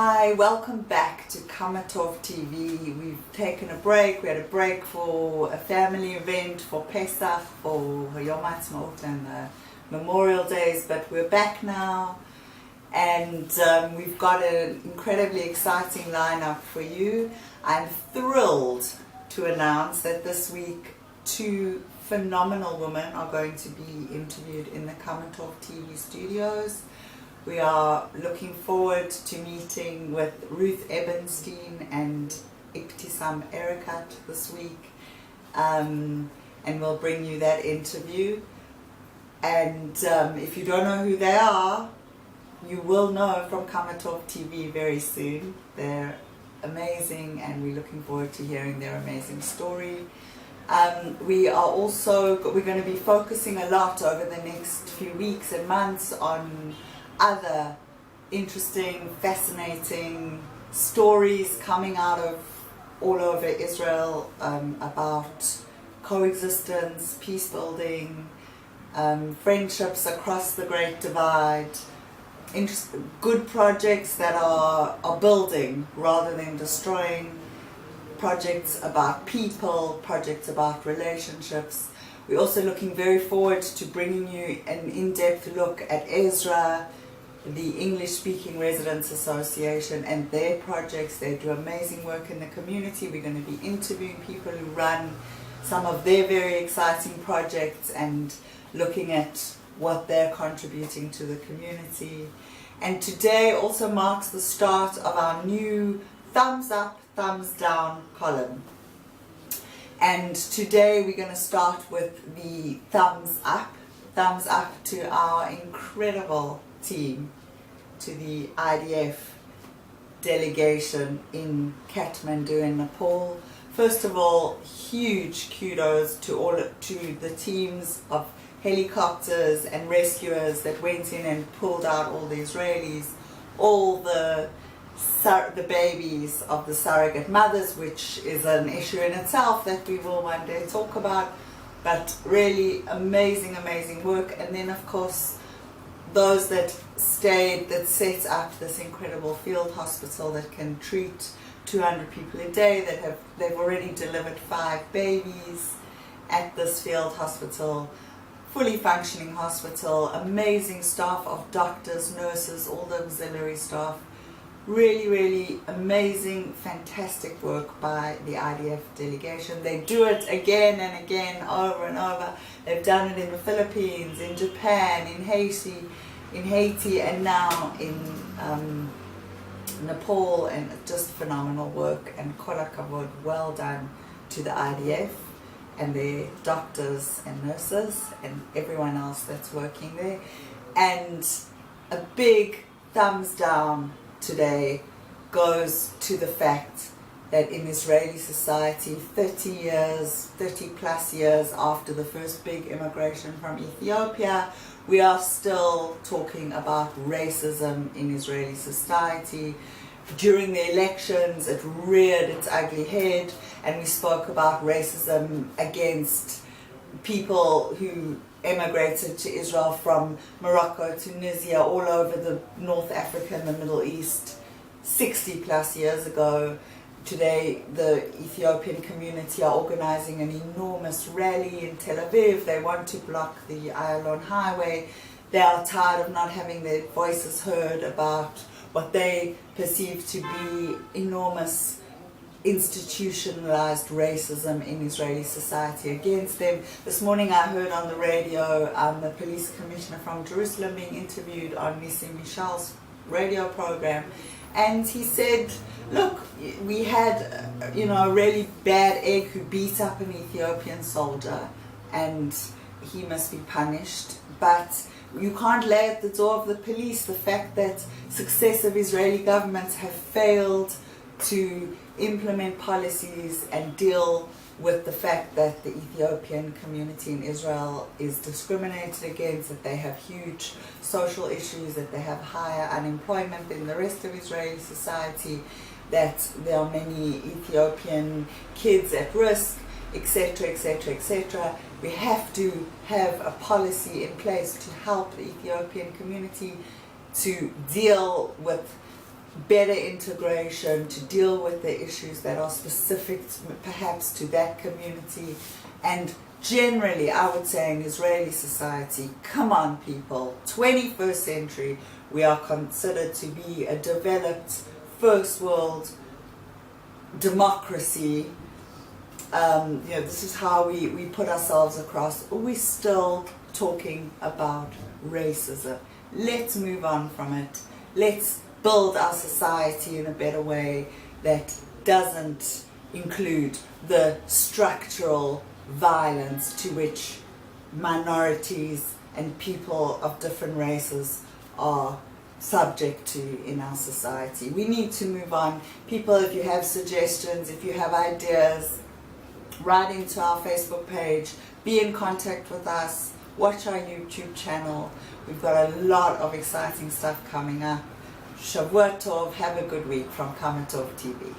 Hi, welcome back to KamaTov TV. We've taken a break. We had a break for a family event, for Pesach, for Yom Ha'atzmaut and the Memorial Days, but we're back now and we've got an incredibly exciting lineup for you. I'm thrilled to announce that this week two phenomenal women are going to be interviewed in the KamaTov TV studios. We are looking forward to meeting with Ruth Ebenstein and Ibtisam Erekat this week, and we'll bring you that interview. And if you don't know who they are, you will know from KamaTov TV very soon. They're amazing and we're looking forward to hearing their amazing story. We're going to be focusing a lot over the next few weeks and months on other interesting, fascinating stories coming out of all over Israel about coexistence, peace building, friendships across the Great Divide, good projects that are building rather than destroying, projects about people, projects about relationships. We're also looking very forward to bringing you an in-depth look at Ezra, the English-speaking Residents Association, and their projects. They do amazing work in the community. We're going to be interviewing people who run some of their very exciting projects and looking at what they're contributing to the community. And today also marks the start of our new Thumbs Up, Thumbs Down column. And today we're going to start with the thumbs up. Thumbs up to our incredible team, to the IDF delegation in Kathmandu in Nepal. First of all, huge kudos to the teams of helicopters and rescuers that went in and pulled out all the Israelis, all the babies of the surrogate mothers, which is an issue in itself that we will one day talk about, but really amazing work. And then of course those that set up this incredible field hospital that can treat 200 people a day, they've already delivered 5 babies at this field hospital, fully functioning hospital, amazing staff of doctors, nurses, all the auxiliary staff. Really amazing, fantastic work by the IDF delegation. They do it again and again, over and over. They've done it in the Philippines, in Japan, in Haiti, and now in Nepal, and just phenomenal work. And kol hakavod, well done to the IDF and their doctors and nurses and everyone else that's working there. And a big thumbs down today goes to the fact that in Israeli society, 30 plus years after the first big immigration from Ethiopia, we are still talking about racism in Israeli society. During the elections, it reared its ugly head, and we spoke about racism against people who emigrated to Israel from Morocco, Tunisia, all over the North Africa and the Middle East 60 plus years ago. Today the Ethiopian community are organizing an enormous rally in Tel Aviv. They want to block the Ayalon highway. They are tired of not having their voices heard about what they perceive to be enormous institutionalized racism in Israeli society against them. This morning I heard on the radio the police commissioner from Jerusalem being interviewed on Nissim Mishal's radio program, and he said, look, we had a really bad egg who beat up an Ethiopian soldier and he must be punished, but you can't lay at the door of the police the fact that successive Israeli governments have failed to implement policies and deal with the fact that the Ethiopian community in Israel is discriminated against, that they have huge social issues, that they have higher unemployment than the rest of Israeli society, that there are many Ethiopian kids at risk, etc., etc. We have to have a policy in place to help the Ethiopian community to deal with better integration, to deal with the issues that are specific perhaps to that community. And generally, I would say in Israeli society, come on people, 21st century, we are considered to be a developed first world democracy. This is how we put ourselves across. We're still talking about racism. Let's move on from it. Let's build our society in a better way that doesn't include the structural violence to which minorities and people of different races are subject to in our society. We need to move on. People, if you have suggestions, if you have ideas, write into our Facebook page, be in contact with us, watch our YouTube channel. We've got a lot of exciting stuff coming up. Shavua Tov, have a good week from KamaTov TV.